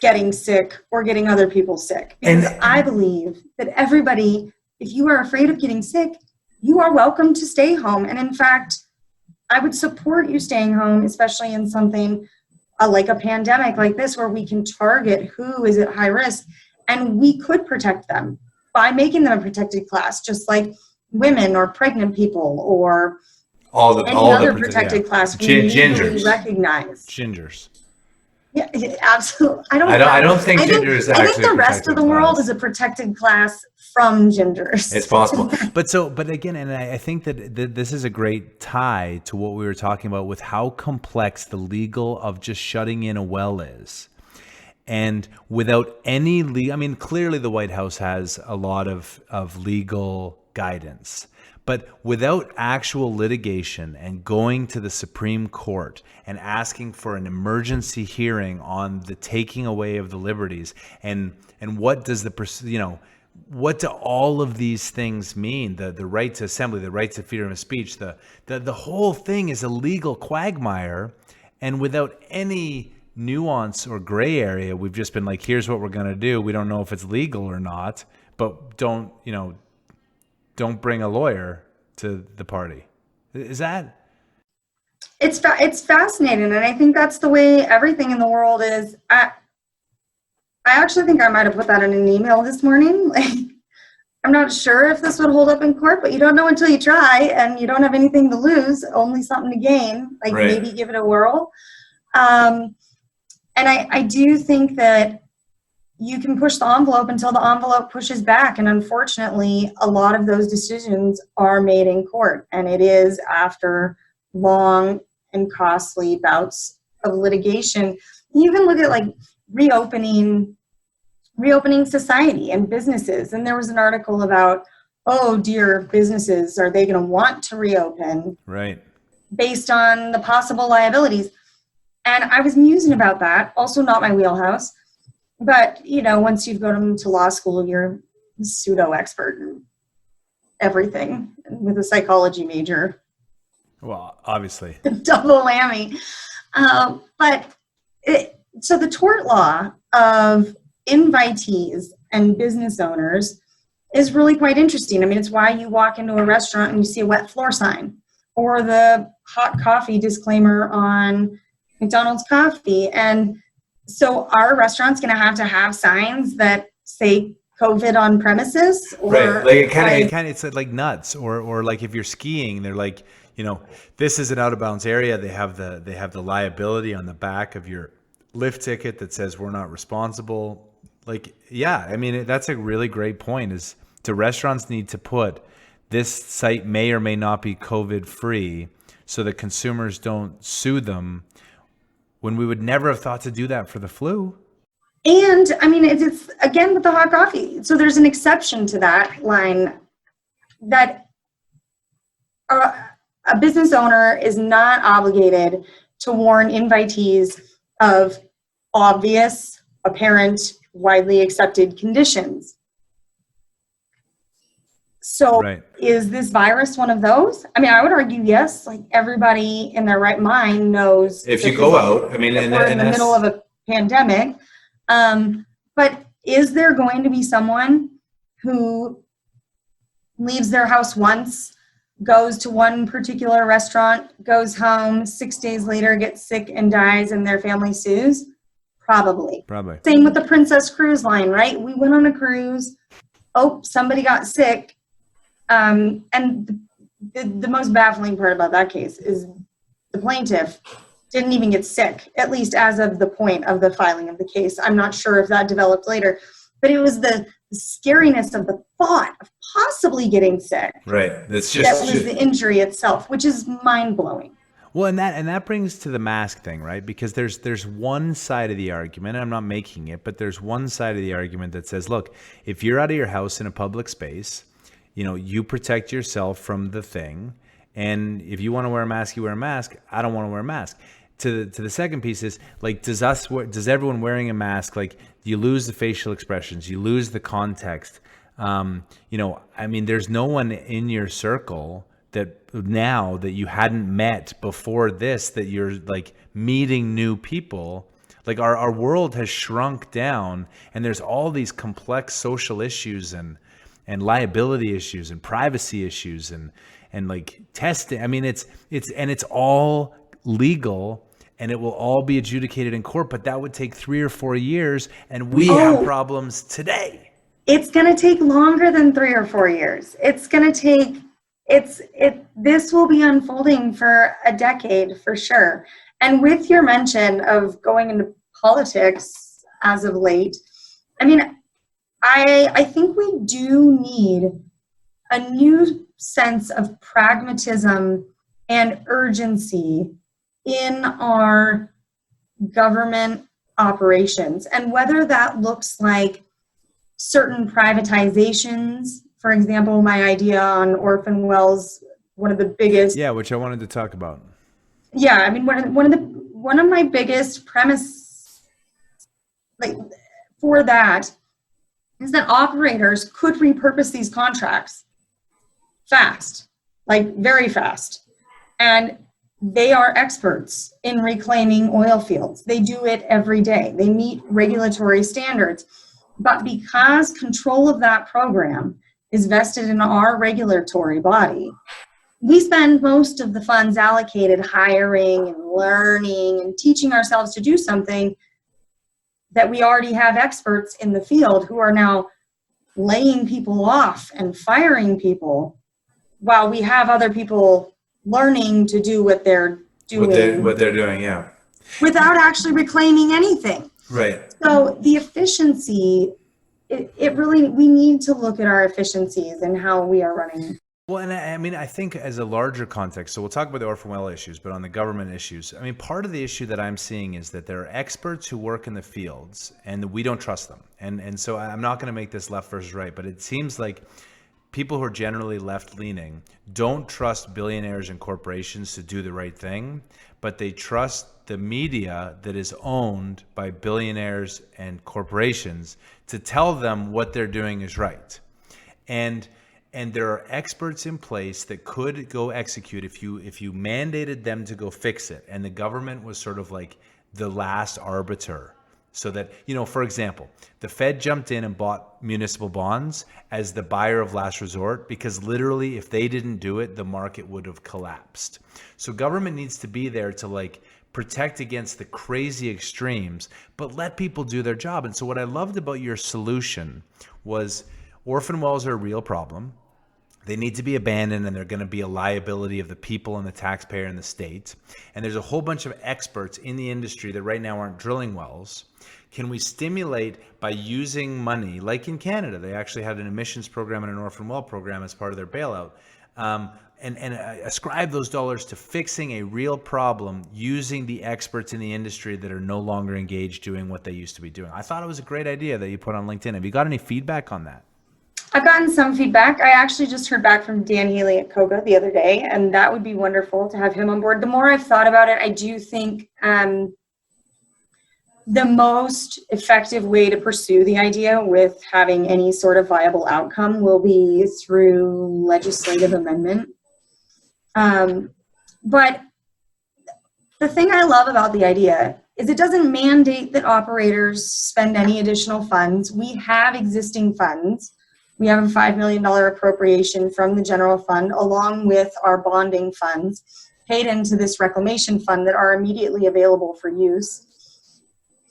getting sick or getting other people sick. Because I believe that everybody, if you are afraid of getting sick, you are welcome to stay home. And in fact, I would support you staying home, especially in something like a pandemic like this, where we can target who is at high risk, and we could protect them by making them a protected class, just like women or pregnant people or any other protected class we usually recognize. Gingers. Yeah, absolutely. I don't think ginger is actually. I think the rest of the world is a protected class from gingers. It's possible. But again, and I think that this is a great tie to what we were talking about with how complex the legal of just shutting in a well is. And without any clearly the White House has a lot of legal guidance. But without actual litigation and going to the Supreme Court and asking for an emergency hearing on the taking away of the liberties, and what does what do all of these things mean? The right to assembly, the right to freedom of speech, the whole thing is a legal quagmire, and without any nuance or gray area, we've just been like, here's what we're going to do. We don't know if it's legal or not, but don't bring a lawyer to the party. Is that? It's fascinating, and I think that's the way everything in the world is. I actually think I might have put that in an email this morning. Like, I'm not sure if this would hold up in court, but you don't know until you try, and you don't have anything to lose, only something to gain. Like, right. Maybe give it a whirl. And I do think that you can push the envelope until the envelope pushes back. And unfortunately, a lot of those decisions are made in court. And it is after long and costly bouts of litigation. You can look at like reopening society and businesses. And there was an article about, oh dear, businesses, are they going to want to reopen? Right. Based on the possible liabilities. And I was musing about that. Also not my wheelhouse. But, once you've gone to law school, you're a pseudo expert in everything with a psychology major. Well, obviously. Double whammy. So the tort law of invitees and business owners is really quite interesting. I mean, it's why you walk into a restaurant and you see a wet floor sign, or the hot coffee disclaimer on McDonald's coffee. And so are restaurants going to have signs that say COVID on premises? Or right. Like it kind of it's like nuts, or like if you're skiing, they're like, this is an out of bounds area. They have the liability on the back of your lift ticket that says we're not responsible. Like, yeah, I mean, that's a really great point. Is do restaurants need to put this site may or may not be COVID free so that consumers don't sue them, when we would never have thought to do that for the flu? And I mean, it's again with the hot coffee. So there's an exception to that line that a a business owner is not obligated to warn invitees of obvious, apparent, widely accepted conditions. So Right. Is this virus one of those? I mean, I would argue yes, like everybody in their right mind knows. If you go out, I mean, and we're in the middle of a pandemic. But is there going to be someone who leaves their house once, goes to one particular restaurant, goes home, 6 days later gets sick and dies, and their family sues? Probably. Same with the Princess Cruise Line, right? We went on a cruise. Oh, somebody got sick. And the most baffling part about that case is the plaintiff didn't even get sick, at least as of the point of the filing of the case. I'm not sure if that developed later, but it was the scariness of the thought of possibly getting sick. Right. That's just that was the injury itself, which is mind-blowing. Well, and that brings to the mask thing, right? Because there's one side of the argument, and I'm not making it, but there's one side of the argument that says, look, if you're out of your house in a public space, you protect yourself from the thing. And if you want to wear a mask, you wear a mask. I don't want to wear a mask. To the second piece is, like, does everyone wearing a mask, like, you lose the facial expressions, you lose the context. I mean, there's no one in your circle that now that you hadn't met before this, that you're like meeting new people. Like our world has shrunk down, and there's all these complex social issues and liability issues and privacy issues and like testing. I mean, it's all legal, and it will all be adjudicated in court, but that would take 3 or 4 years, and we have problems today. It's going to take longer than 3 or 4 years. It's going to take, this will be unfolding for a decade for sure. And with your mention of going into politics as of late, I mean, I think we do need a new sense of pragmatism and urgency in our government operations. And whether that looks like certain privatizations, for example, my idea on Orphan Wells, one of the biggest. Yeah, which I wanted to talk about. Yeah, I mean, one of my biggest premise, like, for that is that operators could repurpose these contracts fast, like very fast. And they are experts in reclaiming oil fields. They do it every day. They meet regulatory standards. But because control of that program is vested in our regulatory body, we spend most of the funds allocated hiring and learning and teaching ourselves to do something that we already have experts in the field who are now laying people off and firing people while we have other people learning to do what they're doing. What they're doing, yeah. Without actually reclaiming anything. Right. So the efficiency, it really, we need to look at our efficiencies and how we are running. Well, and I mean, I think as a larger context, so we'll talk about the Orphan Well issues, but on the government issues, I mean, part of the issue that I'm seeing is that there are experts who work in the fields and we don't trust them. And so I'm not going to make this left versus right, but it seems like people who are generally left-leaning don't trust billionaires and corporations to do the right thing, but they trust the media that is owned by billionaires and corporations to tell them what they're doing is right. And there are experts in place that could go execute if you mandated them to go fix it, and the government was sort of like the last arbiter. So that, for example, the Fed jumped in and bought municipal bonds as the buyer of last resort, because literally if they didn't do it, the market would have collapsed. So government needs to be there to like protect against the crazy extremes, but let people do their job. And so what I loved about your solution was orphan wells are a real problem. They need to be abandoned, and they're going to be a liability of the people and the taxpayer and the state. And there's a whole bunch of experts in the industry that right now aren't drilling wells. Can we stimulate by using money, like in Canada? They actually had an emissions program and an orphan well program as part of their bailout. And ascribe those dollars to fixing a real problem using the experts in the industry that are no longer engaged doing what they used to be doing. I thought it was a great idea that you put on LinkedIn. Have you got any feedback on that? I've gotten some feedback. I actually just heard back from Dan Healy at Koga the other day, and that would be wonderful to have him on board. The more I've thought about it, I do think the most effective way to pursue the idea with having any sort of viable outcome will be through legislative amendment. But the thing I love about the idea is it doesn't mandate that operators spend any additional funds. We have existing funds. We have a $5 million appropriation from the general fund along with our bonding funds paid into this reclamation fund that are immediately available for use.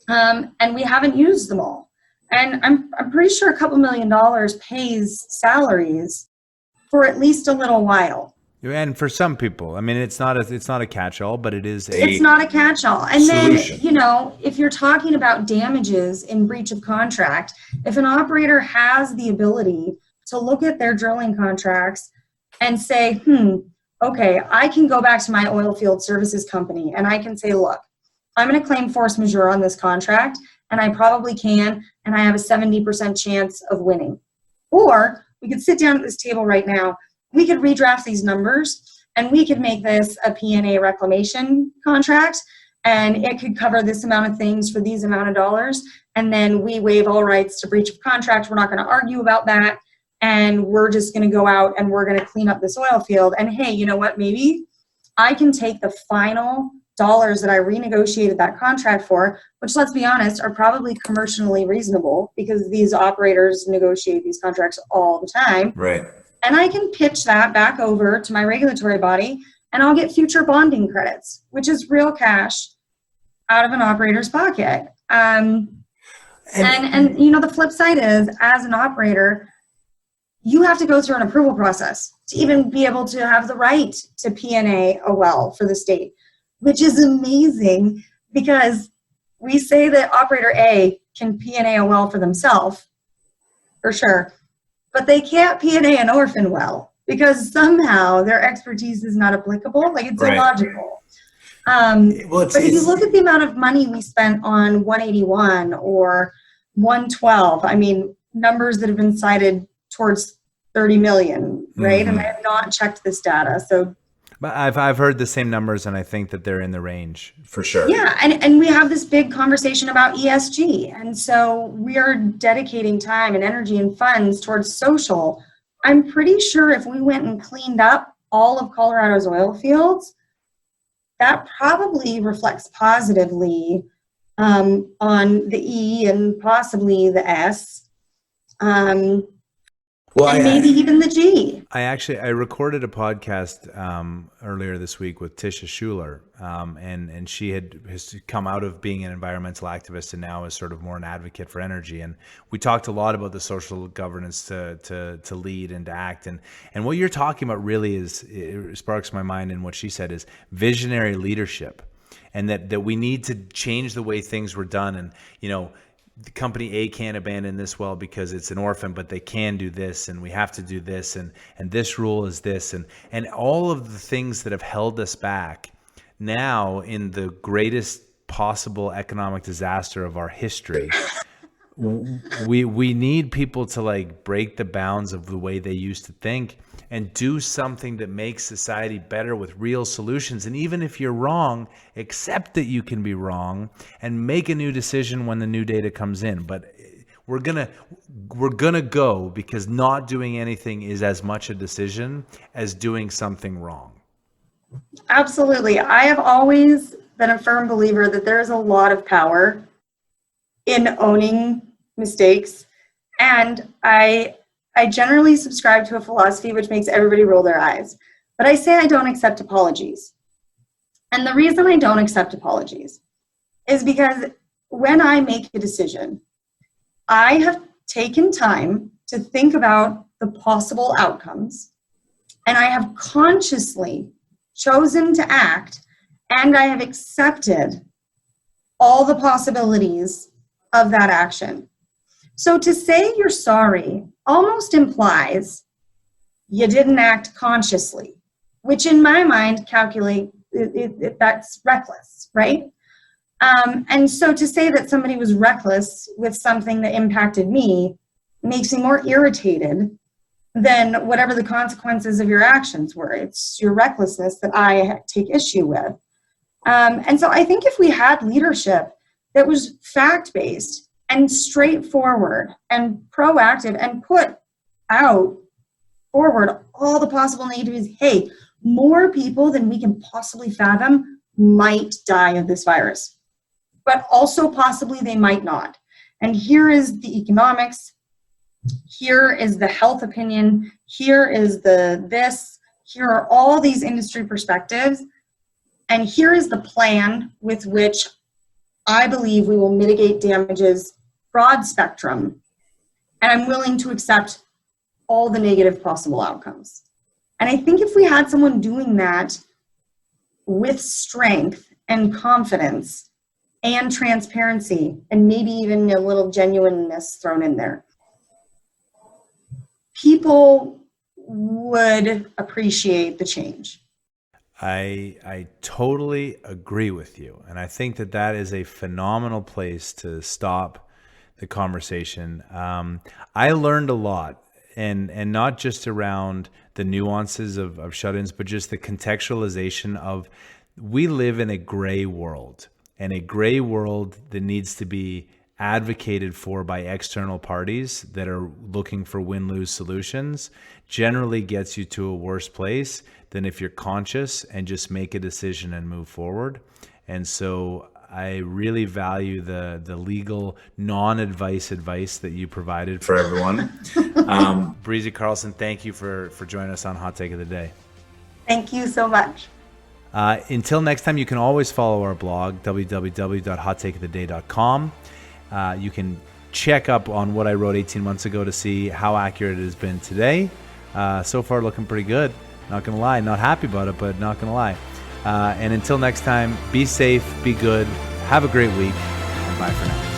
And we haven't used them all. And I'm pretty sure a couple $1 million pays salaries for at least a little while. And for some people, I mean, it's not a catch-all, but it's not a catch-all. And solution. Then, you know, if you're talking about damages in breach of contract, if an operator has the ability to look at their drilling contracts and say, okay, I can go back to my oil field services company and I can say, look, I'm going to claim force majeure on this contract, and I probably can, and I have a 70% chance of winning. Or we could sit down at this table right now, we could redraft these numbers, and we could make this a P&A reclamation contract, and it could cover this amount of things for these amount of dollars, and then we waive all rights to breach of contract. We're not going to argue about that, and we're just going to go out and we're going to clean up this oil field. And hey, you know what? Maybe I can take the final dollars that I renegotiated that contract for, which, let's be honest, are probably commercially reasonable because these operators negotiate these contracts all the time. Right. And I can pitch that back over to my regulatory body, and I'll get future bonding credits, which is real cash out of an operator's pocket. And you know, the flip side is, as an operator, you have to go through an approval process to even be able to have the right to P&A a well for the state, which is amazing because we say that operator A can P&A a well for themselves, for sure, but they can't P&A an orphan well because somehow their expertise is not applicable. Like, it's illogical. But if you look at the amount of money we spent on 181 or 112, I mean, numbers that have been cited towards 30 million, right? And I have not checked this data, so. But I've heard the same numbers, and I think that they're in the range. For sure. Yeah, and we have this big conversation about ESG, and so we are dedicating time and energy and funds towards social. I'm pretty sure if we went and cleaned up all of Colorado's oil fields, that probably reflects positively on the E and possibly the S. And maybe even the G. I recorded a podcast earlier this week with Tisha Schuler, and she has come out of being an environmental activist and now is sort of more an advocate for energy. And we talked a lot about the social governance to lead and to act. And what you're talking about really it sparks my mind in what she said is visionary leadership, and that we need to change the way things were done. And, you know, the company A can't abandon this well because it's an orphan, but they can do this, and we have to do this, and this rule is this, and all of the things that have held us back. Now, in the greatest possible economic disaster of our history, we need people to like break the bounds of the way they used to think and do something that makes society better with real solutions. And even if you're wrong, accept that you can be wrong and make a new decision when the new data comes in. But we're gonna go because not doing anything is as much a decision as doing something wrong. Absolutely. I have always been a firm believer that there is a lot of power in owning mistakes, and I generally subscribe to a philosophy which makes everybody roll their eyes, but I say I don't accept apologies. And the reason I don't accept apologies is because when I make a decision, I have taken time to think about the possible outcomes, and I have consciously chosen to act, and I have accepted all the possibilities of that action. So to say you're sorry almost implies you didn't act consciously, which in my mind that's reckless, right? And so to say that somebody was reckless with something that impacted me makes me more irritated than whatever the consequences of your actions were. It's your recklessness that I take issue with. And so I think if we had leadership that was fact-based and straightforward and proactive and put out forward all the possible negatives, hey, more people than we can possibly fathom might die of this virus, but also possibly they might not. And here is the economics, here is the health opinion, here is here are all these industry perspectives, and here is the plan with which I believe we will mitigate damages broad spectrum, and I'm willing to accept all the negative possible outcomes. And I think if we had someone doing that with strength and confidence and transparency, and maybe even a little genuineness thrown in there, people would appreciate the change. I totally agree with you. And I think that that is a phenomenal place to stop the conversation. I learned a lot, and not just around the nuances of shut-ins, but just the contextualization of, we live in a gray world, and a gray world that needs to be advocated for by external parties that are looking for win-lose solutions generally gets you to a worse place than if you're conscious and just make a decision and move forward. And so I really value the legal non-advice that you provided for everyone. Breezy Carlson, thank you for joining us on Hot Take of the Day. Thank you so much. Until next time, you can always follow our blog, www.hottakeoftheday.com. You can check up on what I wrote 18 months ago to see how accurate it has been today. So far, looking pretty good. Not going to lie. Not happy about it, but not going to lie. And until next time, be safe, be good, have a great week, and bye for now.